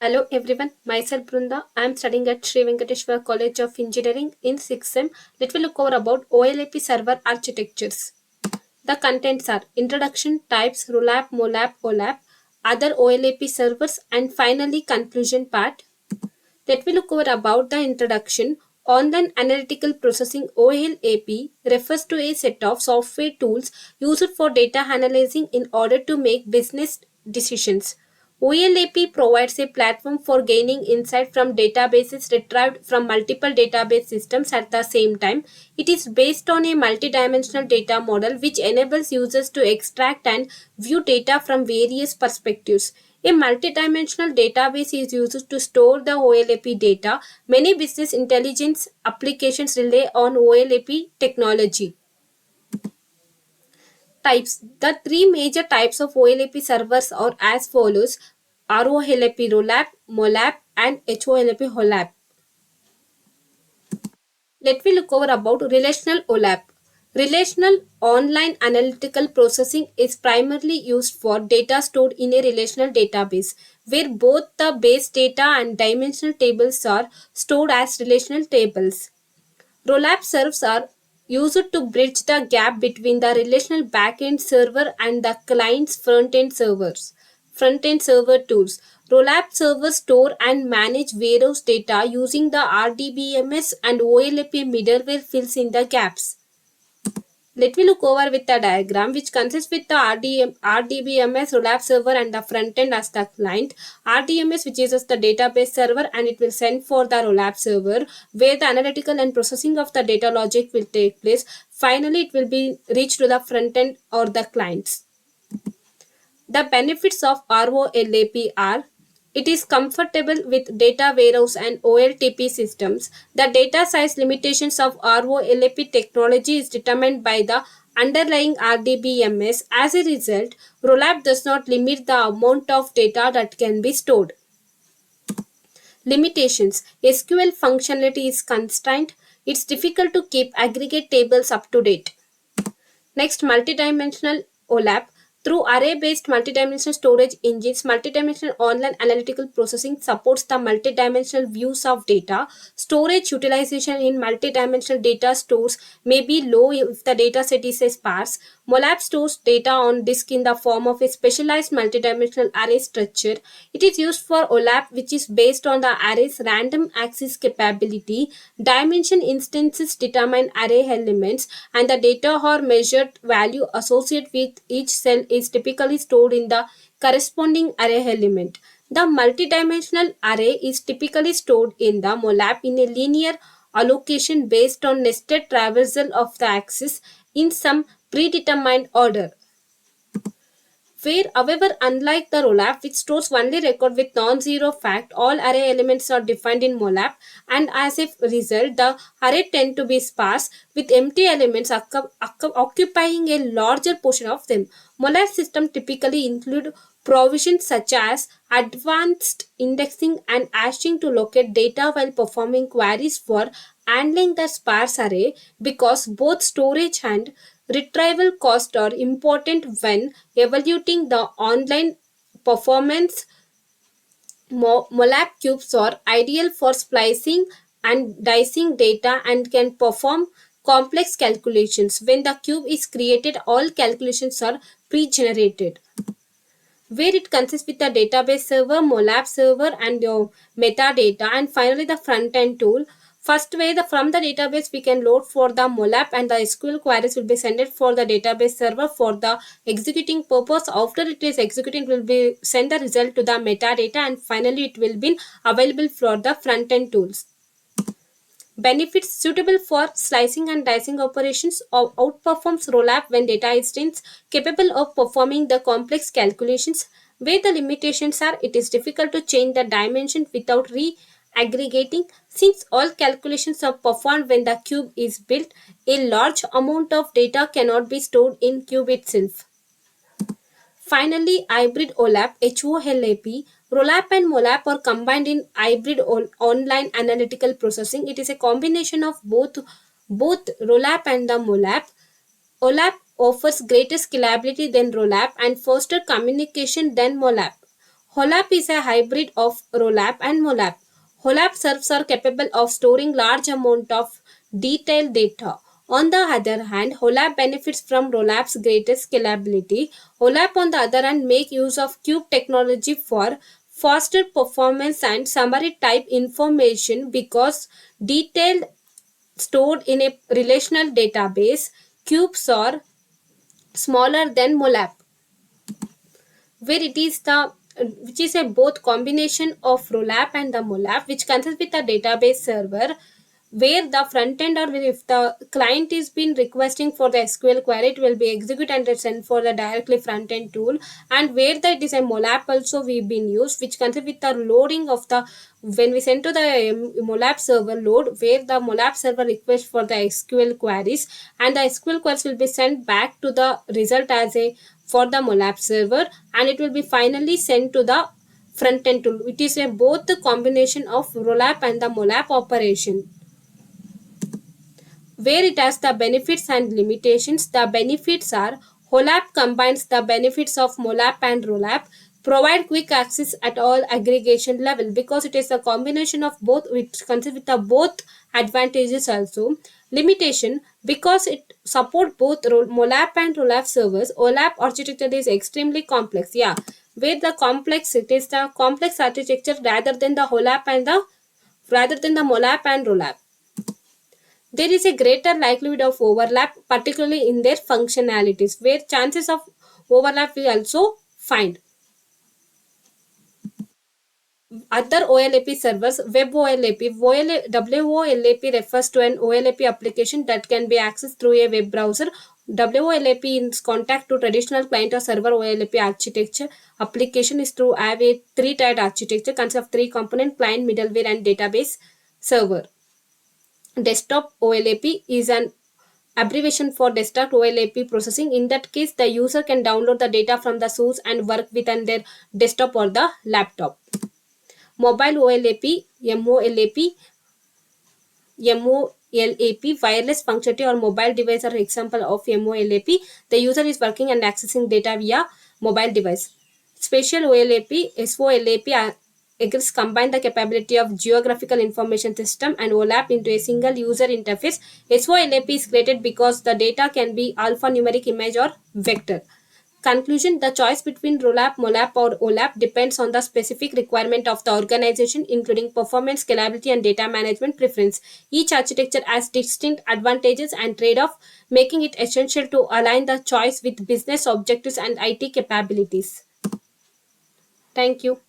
Hello everyone, myself Brunda. I am studying at Sri Venkateshwar College of Engineering in 6th sem. Let me look over about OLAP server architectures. The contents are introduction, types, ROLAP, MOLAP, OLAP, other OLAP servers, and finally conclusion part. Let me look over about the introduction. Online Analytical Processing OLAP refers to a set of software tools used for data analyzing in order to make business decisions. OLAP provides a platform for gaining insight from databases retrieved from multiple database systems at the same time. It is based on a multidimensional data model which enables users to extract and view data from various perspectives. A multidimensional database is used to store the OLAP data. Many business intelligence applications rely on OLAP technology. Types. The three major types of OLAP servers are as follows: ROLAP ROLAP, MOLAP, and HOLAP HOLAP. Let me look over about relational OLAP. Relational online analytical processing is primarily used for data stored in a relational database, where both the base data and dimensional tables are stored as relational tables. Rollup serves are used to bridge the gap between the relational backend server and the client's front-end server tools. Rollup servers store and manage warehouse data using the RDBMS, and OLAP middleware fills in the gaps. Let me look over with the diagram which consists with the RDBMS rollup server and the front end as the client. RDMS which is the database server, and it will send for the rollup server where the analytical and processing of the data logic will take place. Finally, it will be reached to the front end or the clients. The benefits of ROLAP are: it is compatible with data warehouse and OLTP systems. The data size limitations of ROLAP technology is determined by the underlying RDBMS. As a result, Rollup does not limit the amount of data that can be stored. Limitations: SQL functionality is constrained. It's difficult to keep aggregate tables up to date. Next, multidimensional OLAP. Through array-based multidimensional storage engines, multidimensional online analytical processing supports the multidimensional views of data. Storage utilization in multidimensional data stores may be low if the dataset is sparse. MOLAP stores data on disk in the form of a specialized multidimensional array structure. It is used for OLAP, which is based on the array's random access capability. Dimension instances determine array elements, and the data or measured value associated with each cell is typically stored in the corresponding array element. The multidimensional array is typically stored in the MOLAP in a linear allocation based on nested traversal of the axis in some predetermined order. Where, however, unlike the rollup, which stores only record with non-zero fact, all array elements are defined in MOLAP, and as a result, the array tend to be sparse with empty elements occupying a larger portion of them. MOLAP system typically include provisions such as advanced indexing and hashing to locate data while performing queries for handling the sparse array, because both storage and retrieval costs are important when evaluating the online performance. MOLAP cubes are ideal for splicing and dicing data and can perform complex calculations. When the cube is created, all calculations are pre-generated. Where it consists with the database server, MOLAP server, and your metadata, and finally the front end tool. First way, from the database we can load for the MOLAP, and the SQL queries will be sent for the database server for the executing purpose. After it is executing, will be send the result to the metadata, and finally it will be available for the front end tools. Benefits: suitable for slicing and dicing operations, or outperforms rollup when data is dense, capable of performing the complex calculations. Where the limitations are: it is difficult to change the dimension without re-aggregating. Since all calculations are performed when the cube is built, a large amount of data cannot be stored in cube itself. Finally, hybrid OLAP, HOLAP. ROLAP and MOLAP are combined in hybrid online analytical processing. It is a combination of both ROLAP and the MOLAP. OLAP offers greater scalability than ROLAP and faster communication than MOLAP. OLAP is a hybrid of ROLAP and MOLAP. OLAP serves are capable of storing large amount of detailed data. On the other hand, OLAP benefits from ROLAP's greater scalability. OLAP, on the other hand, make use of cube technology for faster performance and summary type information because detailed stored in a relational database. Cubes are smaller than MOLAP, where it is the which is a both combination of rolap and the molap, which consists with a database server where the front end, or if the client is been requesting for the SQL query, it will be execute and send for the directly front end tool. And where that is a molap also we've been used, which consists with the loading of the, when we send to the molap server load, where the molap server request for the SQL queries, and the SQL queries will be sent back to the result as a for the molap server, and it will be finally sent to the front end tool. It is a both the combination of rolap and the molap operation, where it has the benefits and limitations. The benefits are OLAP combines the benefits of MOLAP and ROLAP, provide quick access at all aggregation level because it is a combination of both, which consists with the both advantages also. Limitation, because it support both MOLAP and ROLAP servers, OLAP architecture is extremely complex. Yeah, where the complex, it is the complex architecture rather than the OLAP and the rather than the MOLAP and ROLAP. There is a greater likelihood of overlap, particularly in their functionalities, where chances of overlap we also find. Other OLAP servers, Web OLAP. WOLAP refers to an OLAP application that can be accessed through a web browser. WOLAP is contact to traditional client or server OLAP architecture. Application is to have a three-tiered architecture, consists of three component: client, middleware, and database server. Desktop OLAP is an abbreviation for desktop OLAP processing. In that case, the user can download the data from the source and work within their desktop or the laptop. Mobile OLAP, MOLAP, wireless functionality or mobile device are example of MOLAP. The user is working and accessing data via mobile device. Spatial OLAP, SOLAP, agrees combine the capability of geographical information system and OLAP into a single user interface. SOLAP is created because the data can be alphanumeric, image, or vector. Conclusion: the choice between ROLAP, MOLAP, or OLAP depends on the specific requirement of the organization, including performance, scalability, and data management preference. Each architecture has distinct advantages and trade-off, making it essential to align the choice with business objectives and IT capabilities. Thank you.